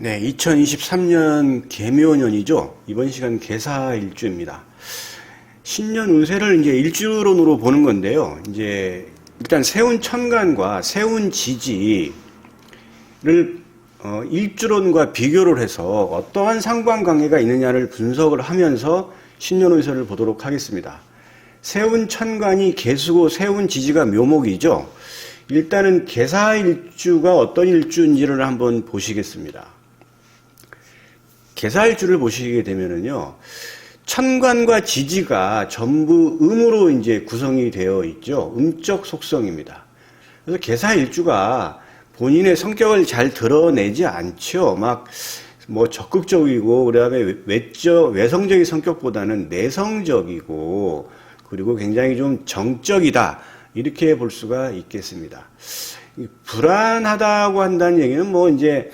네, 2023년 개묘년이죠. 이번 시간 개사일주입니다. 신년 운세를 이제 일주론으로 보는 건데요. 이제 일단 세운 천간과 세운 지지를 일주론과 비교를 해서 어떠한 상관관계가 있느냐를 분석을 하면서 신년 운세를 보도록 하겠습니다. 세운 천간이 개수고 세운 지지가 묘목이죠. 일단은 개사일주가 어떤 일주인지를 한번 보시겠습니다. 개사일주를 보시게 되면은요, 천간과 지지가 전부 음으로 이제 구성이 되어 있죠. 음적 속성입니다. 그래서 개사일주가 본인의 성격을 잘 드러내지 않죠. 막 뭐 적극적이고 그다음에 외성적인 성격보다는 내성적이고 그리고 굉장히 좀 정적이다 이렇게 볼 수가 있겠습니다. 불안하다고 한다는 얘기는 뭐 이제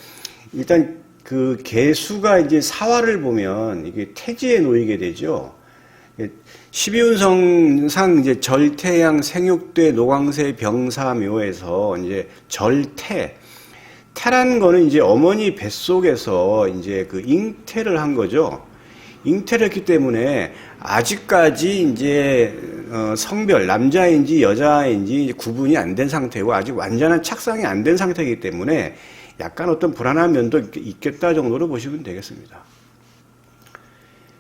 일단 그 개수가 이제 사화를 보면 이게 태지에 놓이게 되죠. 12운성상 이제 절태양 생육대 노광세 병사묘에서 이제 절태 태라는 거는 이제 어머니 뱃속에서 이제 그 잉태를 한 거죠. 잉태를 했기 때문에 아직까지 이제 성별 남자인지 여자인지 구분이 안 된 상태고 아직 완전한 착상이 안 된 상태이기 때문에 약간 어떤 불안한 면도 있겠다 정도로 보시면 되겠습니다.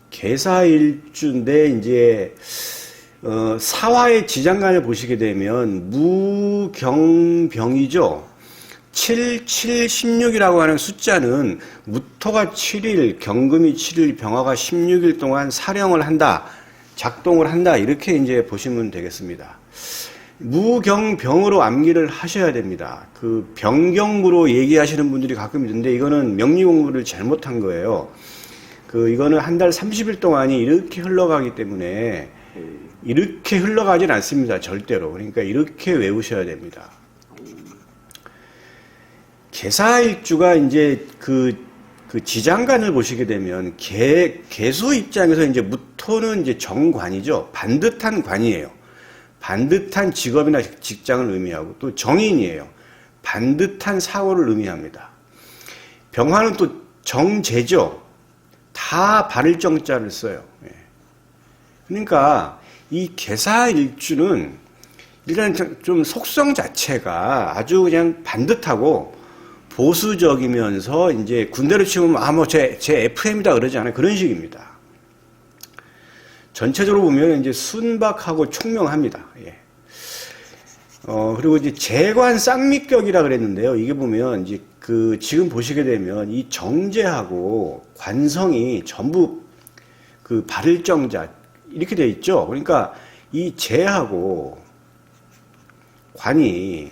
개사일주인데 이제 사화의 지장간을 보시게 되면 무경병이죠. 7, 7, 16이라고 하는 숫자는 무토가 7일, 경금이 7일, 병화가 16일 동안 사령을 한다, 작동을 한다 이렇게 이제 보시면 되겠습니다. 무경병으로 암기를 하셔야 됩니다. 그 병경으로 얘기하시는 분들이 가끔 있는데 이거는 명리 공부를 잘못한 거예요. 이거는 한 달 30일 동안이 이렇게 흘러가기 때문에 이렇게 흘러가진 않습니다. 절대로. 그러니까 이렇게 외우셔야 됩니다. 개사일주가 이제 그 지장간을 보시게 되면 개수 입장에서 이제 무토는 이제 정관이죠. 반듯한 관이에요. 반듯한 직업이나 직장을 의미하고 또 정인이에요. 반듯한 사고를 의미합니다. 병화는 또 정제죠. 다 바를 정자를 써요. 그러니까 이 개사일주는 일단 좀 속성 자체가 아주 그냥 반듯하고 보수적이면서 이제 군대로 치면 뭐 제 FM이다 그러지 않아요. 그런 식입니다. 전체적으로 보면 이제 순박하고 총명합니다. 예. 그리고 이제 재관 쌍미격이라 그랬는데요. 이게 보면 이제 지금 보시게 되면 이 정제하고 관성이 전부 그 발을정자 이렇게 돼 있죠. 그러니까 이 재하고 관이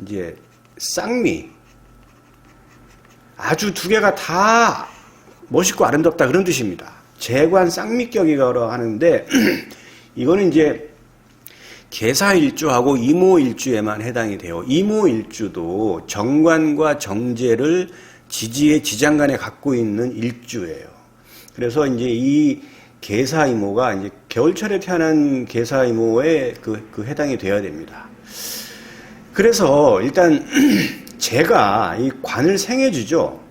이제 쌍미 아주 두 개가 다 멋있고 아름답다 그런 뜻입니다. 재관 쌍미격이라고 하는데 이거는 이제 개사일주하고 이모일주에만 해당이 돼요. 이모일주도 정관과 정제를 지지의 지장간에 갖고 있는 일주예요. 그래서 이제 이 개사이모가 이제 겨울철에 태어난 개사이모에 그 해당이 되어야 됩니다. 그래서 일단 재가 이 관을 생해주죠.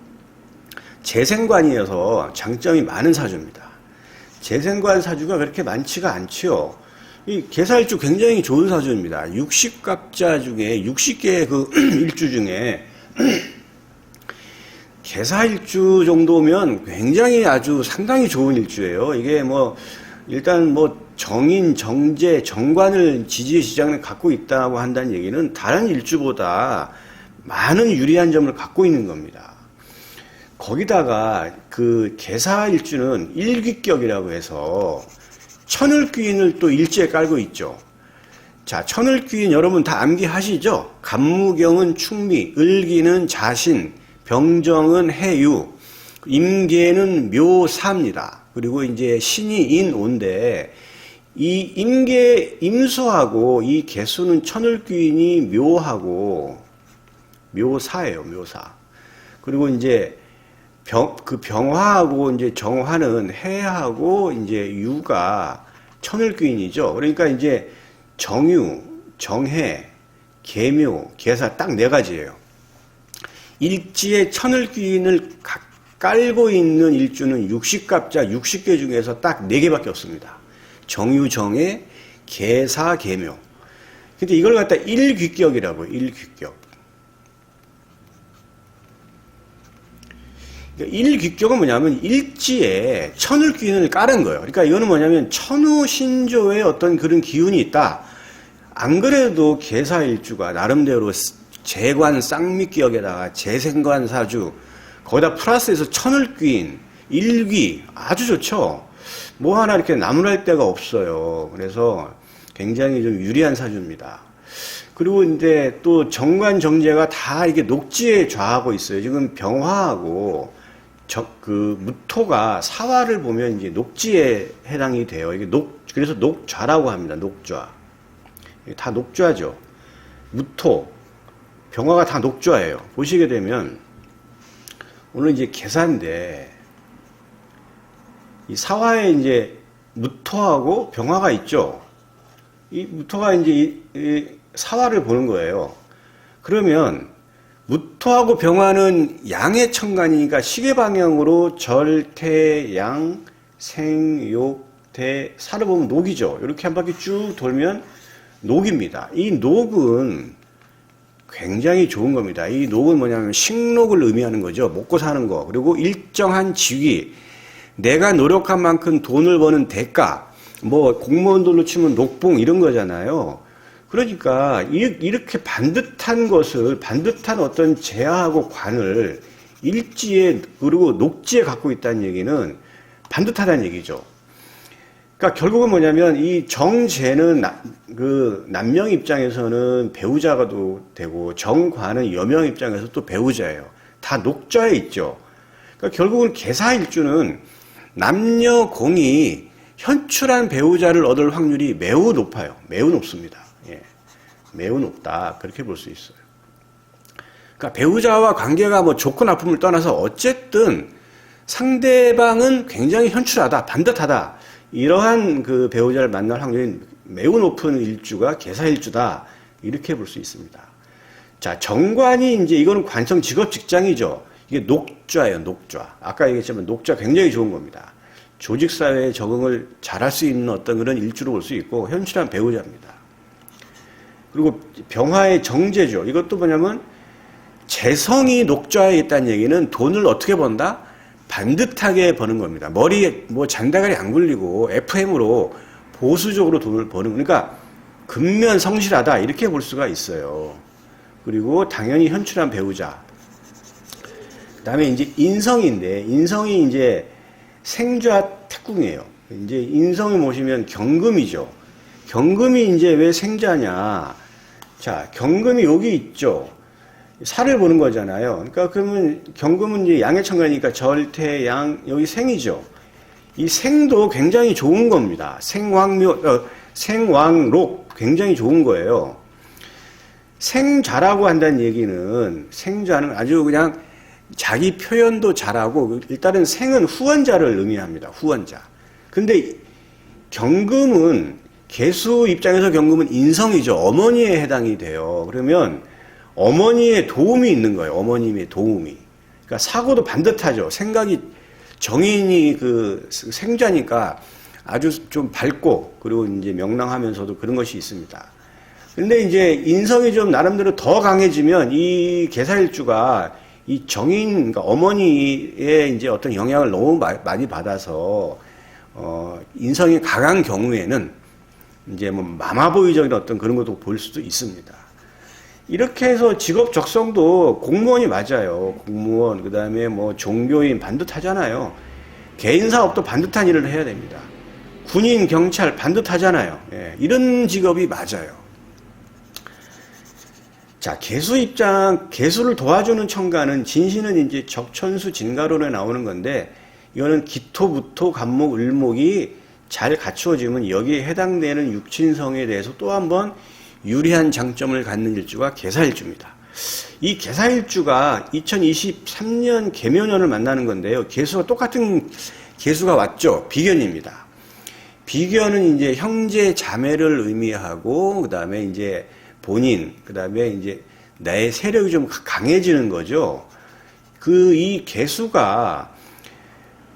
재생관이어서 장점이 많은 사주입니다. 재생관 사주가 그렇게 많지가 않지요. 이 개사일주 굉장히 좋은 사주입니다. 60갑자 중에 60개의 그 일주 중에 개사일주 정도면 굉장히 아주 상당히 좋은 일주예요. 이게 뭐 일단 뭐 정인, 정제, 정관을 지지의 지장을 갖고 있다고 한다는 얘기는 다른 일주보다 많은 유리한 점을 갖고 있는 겁니다. 거기다가 그 개사일주는 일귀격이라고 해서 천을귀인을 또 일지에 깔고 있죠. 자, 천을귀인 여러분 다 암기하시죠? 간무경은 충미, 을기는 자신, 병정은 해유, 임계는 묘사입니다. 그리고 이제 신이 인오인데 이 임수하고 이 개수는 천을귀인이 묘하고 묘사예요, 묘사. 그리고 이제 병화하고 이제 정화는 해하고 이제 유가 천을귀인이죠. 그러니까 이제 정유, 정해, 계묘, 계사 딱 네 가지예요. 일지에 천을귀인을 깔고 있는 일주는 60갑자 60개 중에서 딱 4개밖에 없습니다. 정유정의 계사 계묘. 근데 이걸 갖다 일귀격이라고, 일귀격. 그러니까 일귀격은 뭐냐면 일지에 천을귀인을 깔은 거예요. 그러니까 이거는 뭐냐면 천우신조의 어떤 그런 기운이 있다. 안 그래도 계사일주가 나름대로 재관 쌍미기역에다가 재생관 사주, 거기다 플러스해서 천을귀인, 일귀, 아주 좋죠. 뭐 하나 이렇게 나무랄 데가 없어요. 그래서 굉장히 좀 유리한 사주입니다. 그리고 이제 또 정관 정제가 다 이게 녹지에 좌하고 있어요. 지금 병화하고 그 무토가 사화를 보면 이제 녹지에 해당이 돼요. 이게 그래서 녹좌라고 합니다. 녹좌. 다 녹좌죠. 무토, 병화가 다 녹좌예요. 보시게 되면 오늘 이제 계산인데 이 사화에 이제 무토하고 병화가 있죠. 이 무토가 이제 이 사화를 보는 거예요. 그러면 무토하고 병화는 양의 천간이니까 시계 방향으로 절태양 생욕대 사를 보면 녹이죠. 이렇게 한 바퀴 쭉 돌면 녹입니다. 이 녹은 굉장히 좋은 겁니다. 이 녹은 뭐냐면 식록을 의미하는 거죠. 먹고 사는 거. 그리고 일정한 직위, 내가 노력한 만큼 돈을 버는 대가, 뭐 공무원들로 치면 녹봉 이런 거잖아요. 그러니까 이렇게 반듯한 것을, 반듯한 어떤 재하고 관을 일지에 그리고 녹지에 갖고 있다는 얘기는 반듯하다는 얘기죠. 그러니까 결국은 뭐냐면 이 정재는 그 남명 입장에서는 배우자가 되고 정관은 여명 입장에서 또 배우자예요. 다 녹좌에 있죠. 그러니까 결국은 계사일주는 남녀 공이 현출한 배우자를 얻을 확률이 매우 높아요. 매우 높습니다. 예. 매우 높다. 그렇게 볼 수 있어요. 그러니까 배우자와 관계가 뭐 좋고 나쁨을 떠나서 어쨌든 상대방은 굉장히 현출하다, 반듯하다. 이러한 그 배우자를 만날 확률이 매우 높은 일주가 계사일주다. 이렇게 볼 수 있습니다. 자, 정관이 이제 이거는 관성 직업 직장이죠. 이게 녹좌예요, 녹좌. 아까 얘기했지만 녹좌 굉장히 좋은 겁니다. 조직사회에 적응을 잘할 수 있는 어떤 그런 일주로 볼 수 있고, 현실한 배우자입니다. 그리고 병화의 정제죠. 이것도 뭐냐면, 재성이 녹좌에 있다는 얘기는 돈을 어떻게 번다? 반듯하게 버는 겁니다. 머리에 뭐 잔다가리 안 굴리고 FM으로 보수적으로 돈을 버는, 그러니까 근면 성실하다. 이렇게 볼 수가 있어요. 그리고 당연히 현출한 배우자. 그 다음에 이제 인성인데, 인성이 이제 생좌 태궁이에요. 이제 인성을 보시면 경금이죠. 경금이 이제 왜 생좌냐. 자, 경금이 여기 있죠. 살을 보는 거잖아요. 그러니까 그러면 경금은 이제 양의 천간이니까 절태, 양, 여기 생이죠. 이 생도 굉장히 좋은 겁니다. 생왕록 굉장히 좋은 거예요. 생좌라고 한다는 얘기는 생좌는 아주 그냥 자기 표현도 잘하고 일단은 생은 후원자를 의미합니다. 후원자. 근데 경금은 계수 입장에서 경금은 인성이죠. 어머니에 해당이 돼요. 그러면 어머니의 도움이 있는 거예요. 어머님의 도움이. 그러니까 사고도 반듯하죠. 생각이 정인이 그 생자니까 아주 좀 밝고 그리고 이제 명랑하면서도 그런 것이 있습니다. 근데 이제 인성이 좀 나름대로 더 강해지면 이 계사일주가 이 정인, 그러니까 어머니의 이제 어떤 영향을 너무 많이 받아서 인성이 강한 경우에는 이제 뭐 마마보이적인 어떤 그런 것도 볼 수도 있습니다. 이렇게 해서 직업 적성도 공무원이 맞아요. 공무원, 그 다음에 뭐 종교인 반듯하잖아요. 개인 사업도 반듯한 일을 해야 됩니다. 군인, 경찰 반듯하잖아요. 예, 이런 직업이 맞아요. 자, 개수 입장, 개수를 도와주는 천간은 진신은 이제 적천수 진가론에 나오는 건데, 이거는 기토, 무토, 간목, 을목이 잘 갖추어지면 여기에 해당되는 육친성에 대해서 또 한번 유리한 장점을 갖는 일주가 계사일주입니다. 이 계사일주가 2023년 계묘년을 만나는 건데요. 개수가 똑같은 개수가 왔죠. 비견입니다. 비견은 이제 형제 자매를 의미하고, 그 다음에 이제 본인, 그 다음에 이제 나의 세력이 좀 강해지는 거죠. 이 개수가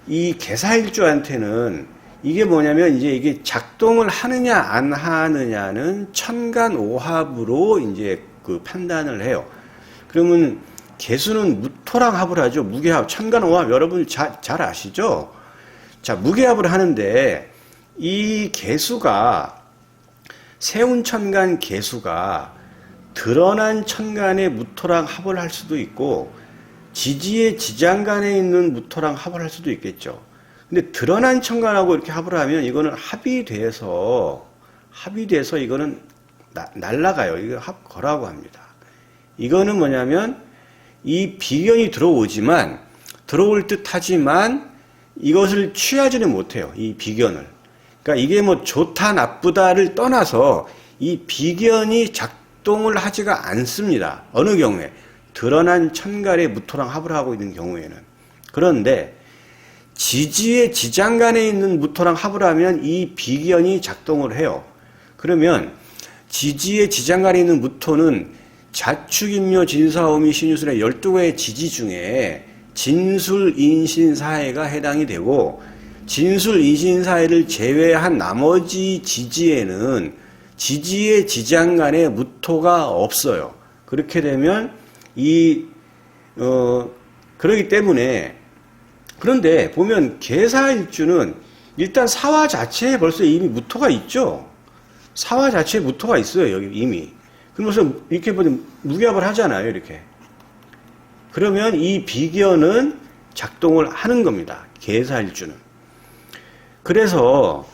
이 개사일주한테는 이게 뭐냐면 이제 이게 작동을 하느냐 안 하느냐는 천간오합으로 이제 그 판단을 해요. 그러면 개수는 무토랑 합을 하죠. 무게합, 천간오합 여러분 잘 아시죠? 자, 무게합을 하는데 이 개수가 세운천간 개수가 드러난 천간의 무토랑 합을 할 수도 있고 지지의 지장간에 있는 무토랑 합을 할 수도 있겠죠. 근데 드러난 천간하고 이렇게 합을 하면 이거는 합이 돼서 이거는 날라가요. 이거 합거라고 합니다. 이거는 뭐냐면 이 비견이 들어올 듯 하지만 이것을 취하지는 못해요. 이 비견을. 그러니까 이게 뭐 좋다 나쁘다를 떠나서 이 비견이 작동을 하지가 않습니다. 어느 경우에 드러난 천간의 무토랑 합을 하고 있는 경우에는. 그런데 지지의 지장간에 있는 무토랑 합을 하면 이 비견이 작동을 해요. 그러면 지지의 지장간에 있는 무토는 자축인묘 진사오미 신유술의 12개의 지지 중에 진술, 인신, 사해가 해당이 되고 진술, 인신, 사해를 제외한 나머지 지지에는 지지의 지장간에 무토가 없어요. 그렇게 되면 그러기 때문에 그런데 보면 개사일주는 일단 사화 자체에 벌써 이미 무토가 있죠. 사화 자체에 무토가 있어요. 여기 이미. 그러면서 이렇게 보면 무게합을 하잖아요. 이렇게. 그러면 이 비견은 작동을 하는 겁니다. 개사일주는. 그래서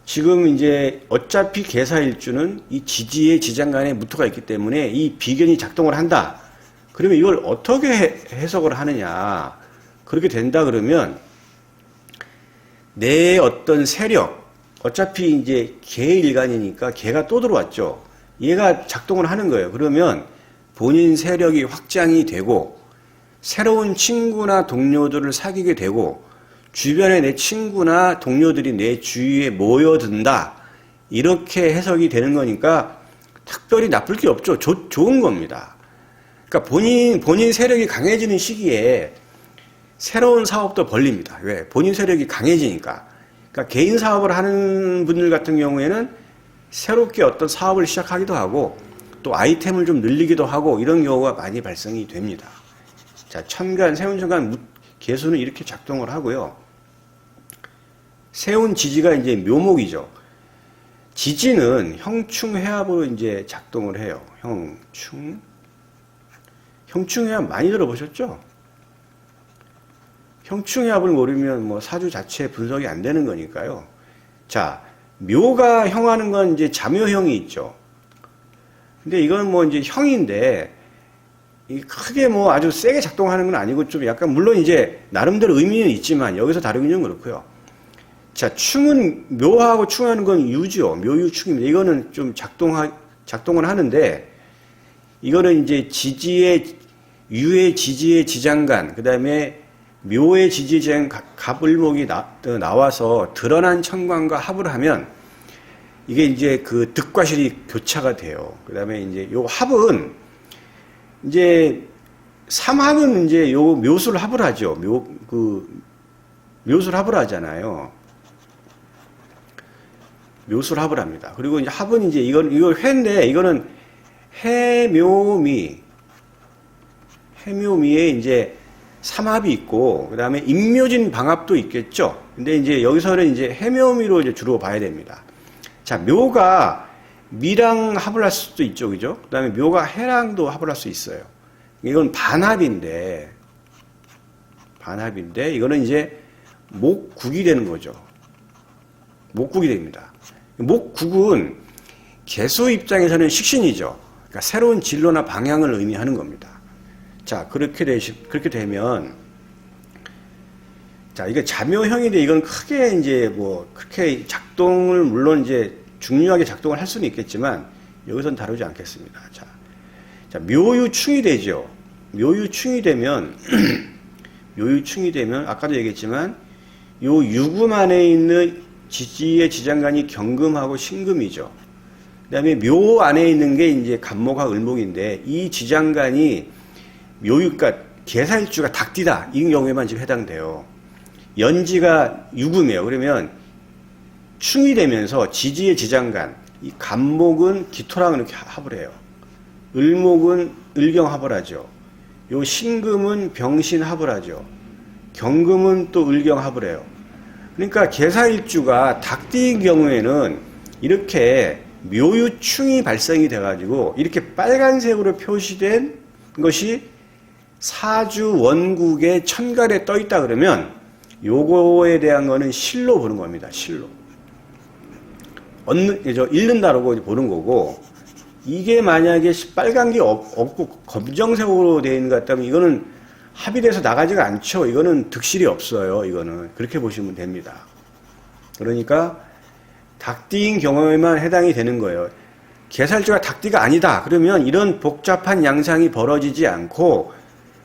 지금 이제 어차피 개사일주는 이 지지의 지장간에 무토가 있기 때문에 이 비견이 작동을 한다. 그러면 이걸 어떻게 해석을 하느냐. 그렇게 된다 그러면 내 어떤 세력, 어차피 이제 개일간이니까 개가 또 들어왔죠. 얘가 작동을 하는 거예요. 그러면 본인 세력이 확장이 되고 새로운 친구나 동료들을 사귀게 되고 주변에 내 친구나 동료들이 내 주위에 모여든다. 이렇게 해석이 되는 거니까 특별히 나쁠 게 없죠. 좋은 겁니다. 그러니까 본인 세력이 강해지는 시기에 새로운 사업도 벌립니다. 왜? 본인 세력이 강해지니까. 그러니까 개인 사업을 하는 분들 같은 경우에는 새롭게 어떤 사업을 시작하기도 하고 또 아이템을 좀 늘리기도 하고 이런 경우가 많이 발생이 됩니다. 자, 세운천간 개수는 이렇게 작동을 하고요. 세운 지지가 이제 묘목이죠. 지지는 형충해합으로 이제 작동을 해요. 형충해합 많이 들어보셨죠? 형충해합을 모르면 뭐 사주 자체 분석이 안 되는 거니까요. 자, 묘가 형하는 건 이제 자묘형이 있죠. 근데 이건 뭐 이제 형인데 크게 뭐 아주 세게 작동하는 건 아니고 좀 약간 물론 이제 나름대로 의미는 있지만 여기서 다루기는 좀 그렇고요. 자, 충은 묘하고 충하는 건 유죠. 묘유충입니다. 이거는 좀 작동을 하는데 이거는 이제 유의 지지의 지장간, 그 다음에 묘의 지지의 지장간 갑을목이 나와서 드러난 천간과 합을 하면 이게 이제 그 득과실이 교차가 돼요. 그 다음에 이제 요 합은 이제 삼합은 이제 요 묘수를 합을 하죠. 묘수를 합을 하잖아요. 묘수를 합을 합니다. 그리고 이제 합은 이제 이걸 회인데 이거는 해묘미에 이제 삼합이 있고 그다음에 임묘진 방합도 있겠죠. 근데 이제 여기서는 이제 해묘미로 이제 주로 봐야 됩니다. 자, 묘가 미랑 합을 할 수도 있죠. 그죠? 그다음에 묘가 해랑도 합을 할 수 있어요. 이건 반합인데 이거는 이제 목국이 되는 거죠. 목국이 됩니다. 목국은 개수 입장에서는 식신이죠. 그러니까 새로운 진로나 방향을 의미하는 겁니다. 자, 그렇게 되면, 자, 이게 자묘형인데 이건 크게 이제 뭐, 그렇게 작동을 물론 이제 중요하게 작동을 할 수는 있겠지만, 여기선 다루지 않겠습니다. 자, 묘유충이 되죠. 묘유충이 되면, 아까도 얘기했지만, 요 유금 안에 있는 지지의 지장간이 경금하고 신금이죠. 그 다음에 묘 안에 있는 게 이제 간목과 을목인데, 이 지장간이 계사일주가 닭띠다. 이 경우에만 지금 해당돼요. 연지가 유금이에요. 그러면 충이 되면서 지지의 지장간, 이 간목은 기토랑 이렇게 합을 해요. 을목은 을경합을 하죠. 요 신금은 병신합을 하죠. 경금은 또 을경합을 해요. 그러니까 계사일주가 닭띠인 경우에는 이렇게 묘유충이 발생이 돼가지고 이렇게 빨간색으로 표시된 것이 사주 원국의 천간에 떠 있다 그러면 요거에 대한 거는 실로 보는 겁니다. 실로. 잃는다라고 보는 거고, 이게 만약에 빨간 게 없고 검정색으로 되어 있는 것 같다면 이거는 합의돼서 나가지가 않죠. 이거는 득실이 없어요. 이거는 그렇게 보시면 됩니다. 그러니까 닭띠인 경우에만 해당이 되는 거예요. 계살주가 닭띠가 아니다. 그러면 이런 복잡한 양상이 벌어지지 않고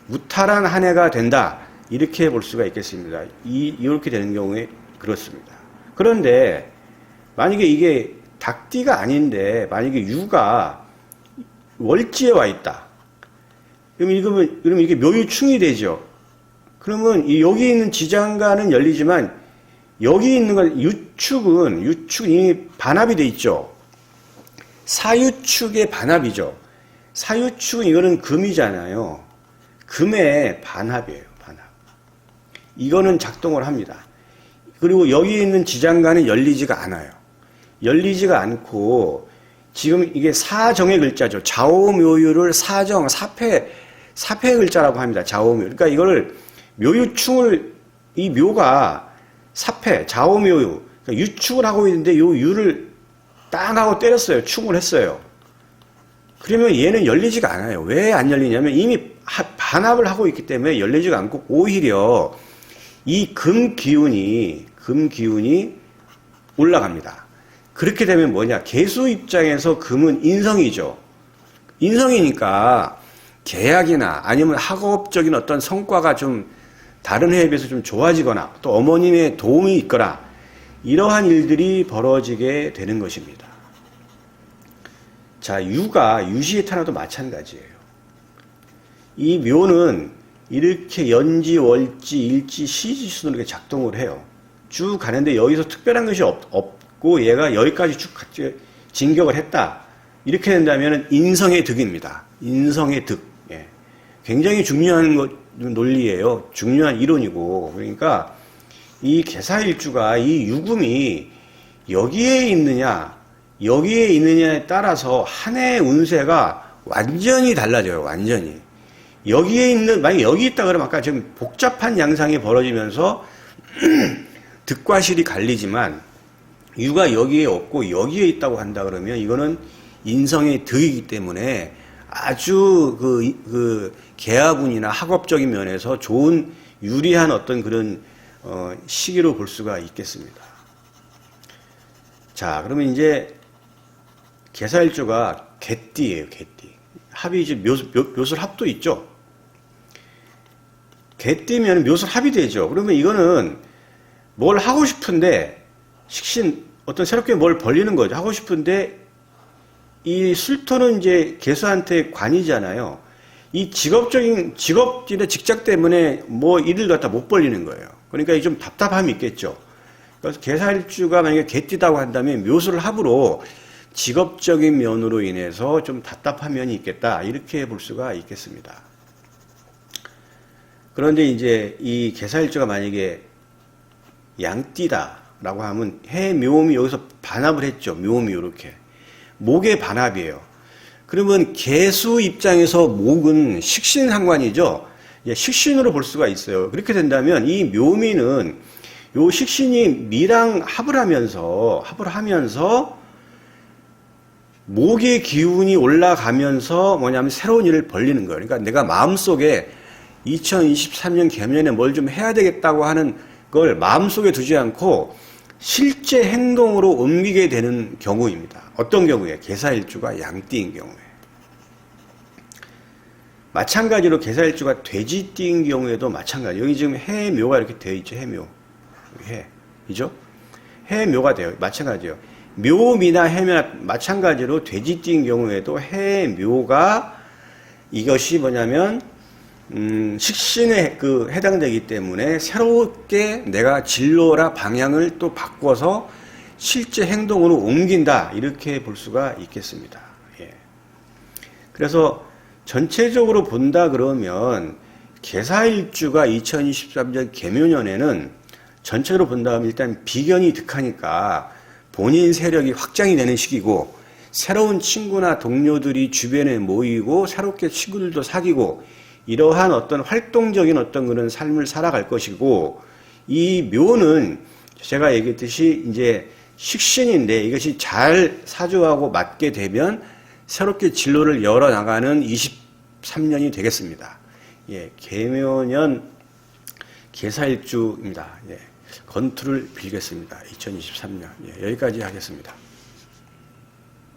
무탈한 한 해가 된다. 이렇게 볼 수가 있겠습니다. 이렇게 되는 경우에 그렇습니다. 그런데 만약에 이게 닭띠가 아닌데 만약에 유가 월지에 와 있다. 그러면 이게 묘유충이 되죠. 그러면 여기 있는 지장간은 열리지만 여기 있는 건 유축은 이미 반합이 돼 있죠. 사유축의 반합이죠. 사유축은 이거는 금이잖아요. 금의 반합이에요. 반합. 이거는 작동을 합니다. 그리고 여기 있는 지장간은 열리지가 않아요. 열리지가 않고 지금 이게 사정의 글자죠. 좌오묘유를 사정, 사패의 글자라고 합니다. 좌오묘. 그러니까 이거를 묘유충을 이 묘가 사패, 좌오묘유, 그러니까 유축을 하고 있는데 요 유를 땅 하고 때렸어요. 충을 했어요. 그러면 얘는 열리지가 않아요. 왜 안 열리냐면 이미 반합을 하고 있기 때문에 열리지가 않고 오히려 이 금 기운이 올라갑니다. 그렇게 되면 뭐냐? 계수 입장에서 금은 인성이죠. 인성이니까 계약이나 아니면 학업적인 어떤 성과가 좀 다른 해에 비해서 좀 좋아지거나 또 어머님의 도움이 있거나 이러한 일들이 벌어지게 되는 것입니다. 자, 유시의 탄화도 마찬가지예요. 이 묘는 이렇게 연지, 월지, 일지, 시지 순으로 이렇게 작동을 해요. 쭉 가는데 여기서 특별한 것이 없고 얘가 여기까지 쭉 진격을 했다. 이렇게 된다면 인성의 득입니다. 인성의 득. 예. 굉장히 중요한 논리예요. 중요한 이론이고. 그러니까 이 계사일주가 이 유금이 여기에 있느냐에 따라서 한 해의 운세가 완전히 달라져요. 완전히. 만약에 여기 있다 그러면 아까 지금 복잡한 양상이 벌어지면서 득과 실이 갈리지만 유가 여기에 없고 여기에 있다고 한다 그러면 이거는 인성의 득이기 때문에 아주 계화분이나 학업적인 면에서 좋은 유리한 어떤 그런 시기로 볼 수가 있겠습니다. 자, 그러면 이제 계사일주가 개띠예요. 개띠. 합이 이제 묘술합도 있죠. 개띠면 묘술합이 되죠. 그러면 이거는 뭘 하고 싶은데 어떤 새롭게 뭘 벌리는 거죠. 하고 싶은데 이 술토는 이제 개수한테 관이잖아요. 이 직업진의 직장 때문에 뭐 일을 갖다 못 벌리는 거예요. 그러니까 이게 좀 답답함이 있겠죠. 그래서 계사일주가 만약에 개띠다고 한다면 묘술 합으로 직업적인 면으로 인해서 좀 답답한 면이 있겠다. 이렇게 볼 수가 있겠습니다. 그런데 이제 이 계사일주가 만약에 양띠다라고 하면 해묘음이 여기서 반합을 했죠. 묘음이 이렇게. 목의 반합이에요. 그러면 계수 입장에서 목은 식신상관이죠. 식신으로 볼 수가 있어요. 그렇게 된다면 이 묘미는 요 식신이 미랑 합을 하면서 목의 기운이 올라가면서 뭐냐면 새로운 일을 벌리는 거예요. 그러니까 내가 마음속에 2023년 개면에 뭘 좀 해야 되겠다고 하는 걸 마음속에 두지 않고 실제 행동으로 옮기게 되는 경우입니다. 어떤 경우에? 계사일주가 양띠인 경우에. 마찬가지로 계사일주가 돼지띠인 경우에도 마찬가지. 여기 지금 해묘가 이렇게 되어 있죠. 해묘. 이죠? 해묘가 돼요. 마찬가지예요. 묘미나 해묘나 마찬가지로 돼지띠인 경우에도 해묘가 이것이 뭐냐면 식신에 해당되기 때문에 새롭게 내가 진로라 방향을 또 바꿔서 실제 행동으로 옮긴다. 이렇게 볼 수가 있겠습니다. 예. 그래서 전체적으로 본다 그러면 개사일주가 2023년 개묘년에는 전체로 본다면 일단 비견이 득하니까 본인 세력이 확장이 되는 시기고 새로운 친구나 동료들이 주변에 모이고 새롭게 친구들도 사귀고 이러한 어떤 활동적인 어떤 그런 삶을 살아갈 것이고 이 묘는 제가 얘기했듯이 이제 식신인데 이것이 잘 사주하고 맞게 되면 새롭게 진로를 열어나가는 23년이 되겠습니다. 예, 개묘년 개사일주입니다. 예, 건투를 빌겠습니다. 2023년. 예, 여기까지 하겠습니다.